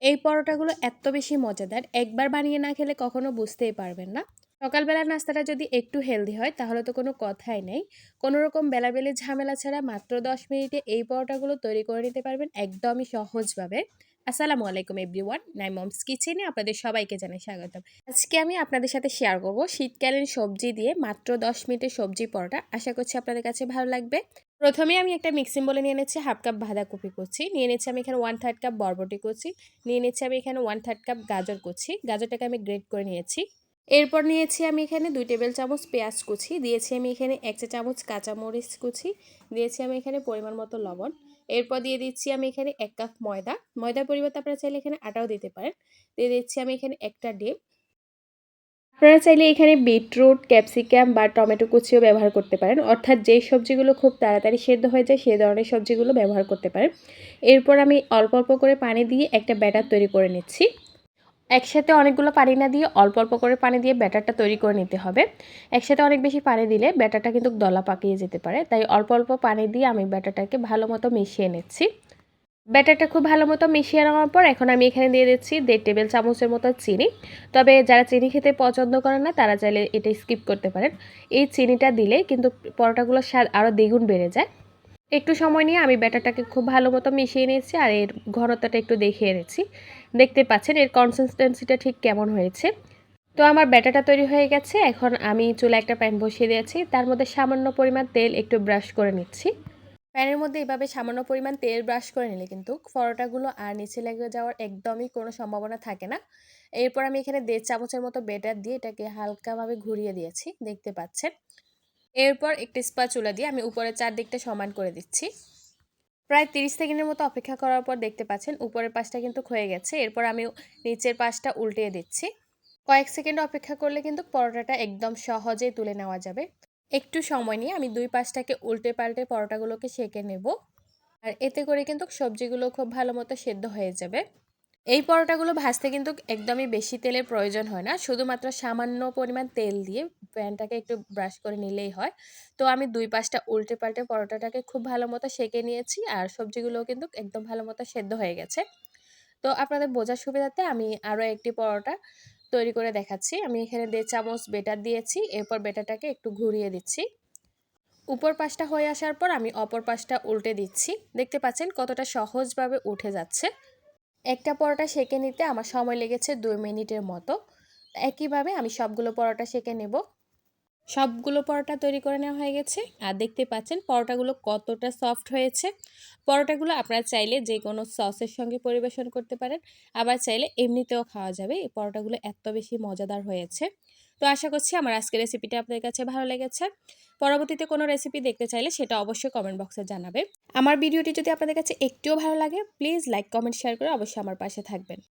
এই পরোটাগুলো এত বেশি মজাদার, একবার বানিয়ে না খেলে কখনো বুঝতেই পারবেন না। সকালবেলার নাস্তাটা যদি একটু হেলদি হয় তাহলে তো কোনো কথাই নেই। কোনো রকম বেলাবেলি ঝামেলা ছাড়া মাত্র ১০ মিনিটে এই পরোটাগুলো তৈরি করে নিতে পারবেন একদমই সহজভাবে। আসসালামু আলাইকুম এভরিওয়ান, নাই মমস কিচেনে আপনাদের সবাইকে জানাই স্বাগতম। আজকে আমি আপনাদের সাথে শেয়ার করব শীতকালীন সবজি দিয়ে মাত্র ১০ মিনিটের সবজি পরোটা। আশা করছি আপনাদের কাছে ভালো লাগবে। প্রথমে আমি একটা মিক্সিং বলে নিয়ে নিচ্ছি হাফ কাপ বাঁধাকপি কুচি, নিয়ে নিচ্ছি আমি এখানে 1/3 কাপ বরবটি কুচি, নিয়ে নিচ্ছি আমি এখানে 1/3 কাপ গাজর কুচি, গাজরটাকে আমি গ্রেট করে নিয়েছি। এরপর নিয়েছি আমি এখানে 2 টেবিল চামচ পেঁয়াজ কুচি, দিয়েছি আমি এখানে 1 চা চামচ কাঁচামরিচ কুচি, দিয়েছি আমি এখানে পরিমাণ মতো লবণ। এরপর দিয়ে দিচ্ছি আমি এখানে 1 কাপ ময়দা, ময়দার পরিবর্তে আপনারা চাইলে এখানে আটাও দিতে পারেন। দিয়ে দিচ্ছি আমি এখানে একটা ডিম। আপনারা চাইলে এখানে বিটরুট, ক্যাপসিকাম বা টমেটো কুচিও ব্যবহার করতে পারেন, অর্থাৎ যেই সবজিগুলো খুব তাড়াতাড়ি সেদ্ধ হয়ে যায় সেই ধরনের সবজিগুলো ব্যবহার করতে পারেন। এরপর আমি অল্প অল্প করে পানি দিয়ে একটা ব্যাটার তৈরি করে নিচ্ছি। একসাথে অনেকগুলো পানি না দিয়ে অল্প অল্প করে পানি দিয়ে ব্যাটারটা তৈরি করে নিতে হবে। একসাথে অনেক বেশি পানি দিলে ব্যাটারটা কিন্তু দলা পাকিয়ে যেতে পারে, তাই অল্প অল্প পানি দিয়ে আমি ব্যাটারটাকে ভালো মতো মিশিয়ে নিচ্ছি। ব্যাটারটা খুব ভালো মতো মিশিয়ে নেওয়ার পর এখন আমি এখানে দিয়ে দিচ্ছি 1.5 টেবিল চামচের মতো চিনি। তবে যারা চিনি খেতে পছন্দ করেন না তারা চাইলে এটা স্কিপ করতে পারেন। এই চিনিটা দিলে কিন্তু পরোটাগুলোর স্বাদ আরও দ্বিগুণ বেড়ে যায়। একটু সময় নিয়ে আমি ব্যাটারটাকে খুব ভালো মতো মিশিয়ে নিয়েছি আর এর ঘনত্বটা একটু দেখিয়ে নিচ্ছি। দেখতে পাচ্ছেন এর কনসিস্টেন্সিটা ঠিক কেমন হয়েছে। তো আমার ব্যাটারটা তৈরি হয়ে গেছে। এখন আমি চুলায় একটা প্যান বসিয়ে দিয়েছি, তার মধ্যে সামান্য পরিমাণ তেল একটু ব্রাশ করে নিচ্ছি। প্যানের মধ্যে এভাবে সামান্য পরিমাণ তেল ব্রাশ করে নিলে কিন্তু পরোটাগুলো আর নিচে লেগে যাওয়ার একদমই কোনো সম্ভাবনা থাকে না। এরপর আমি এখানে 1.5 চামচের মতো ব্যাটার দিয়ে এটাকে হালকাভাবে ঘুরিয়ে দিয়েছি, দেখতে পাচ্ছেন। এরপর একটা স্প্যাচুলা দিয়ে আমি উপরের চারদিকটা সমান করে দিচ্ছি। প্রায় 30 সেকেন্ডের মতো অপেক্ষা করার পর দেখতে পাচ্ছেন উপরের পাশটা কিন্তু হয়ে গেছে। এরপর আমি নিচের পাশটা উল্টিয়ে দিচ্ছি। কয়েক সেকেন্ড অপেক্ষা করলে কিন্তু পরোটাটা একদম সহজেই তুলে নেওয়া যাবে। একটু সময় নিয়ে আমি দুই পাশটাকে উল্টে পাল্টে পরোটাগুলোকে সেঁকে নেব। আর এতে করে কিন্তু সবজিগুলো খুব ভালো মতো সেদ্ধ হয়ে যাবে। এই পরোটাগুলো ভাজতে কিন্তু একদমই বেশি তেলের প্রয়োজন হয় না, শুধুমাত্র সামান্য পরিমাণ তেল দিয়ে প্যানটাকে একটু ব্রাশ করে নিলেই হয়। তো আমি দুই পাশটা উল্টে পাল্টে পরোটাটাকে খুব ভালো মতো সেঁকে নিয়েছি আর সবজিগুলোও কিন্তু একদম ভালো মতো সেদ্ধ হয়ে গেছে। তো আপনাদের বোঝার সুবিধাতে আমি আরও একটি পরোটা তৈরি করে দেখাচ্ছি। আমি এখানে 1.5 চামচ বেটার দিয়েছি, এরপর বেটারটাকে একটু ঘুরিয়ে দিচ্ছি। উপর পাশটা হয়ে আসার পর আমি অপর পাশটা উল্টে দিচ্ছি। দেখতে পাচ্ছেন কতটা সহজভাবে উঠে যাচ্ছে। একটা পরোটা সেঁকে নিতে আমার সময় লেগেছে 2 মিনিটের মতো। একইভাবে আমি সবগুলো পরোটা সেঁকে নেব। সবগুলো পরোটা তৈরি করে নেওয়া হয়ে গেছে আর দেখতে পাচ্ছেন পরোটাগুলো কতটা সফট হয়েছে। পরোটাগুলো আপনারা চাইলে যে কোনো সসের সঙ্গে পরিবেশন করতে পারেন, আবার চাইলে এমনিতেও খাওয়া যাবে। এই পরোটাগুলো এত বেশি মজাদার হয়েছে। তো আশা করছি আমার আজকের রেসিপিটা আপনাদের কাছে ভালো লেগেছে। পরবর্তীতে কোনো রেসিপি দেখতে চাইলে সেটা অবশ্যই কমেন্ট বক্সে জানাবে। আমার ভিডিওটি যদি আপনাদের কাছে একটুও ভালো লাগে প্লিজ লাইক, কমেন্ট, শেয়ার করে অবশ্যই আমার পাশে থাকবেন।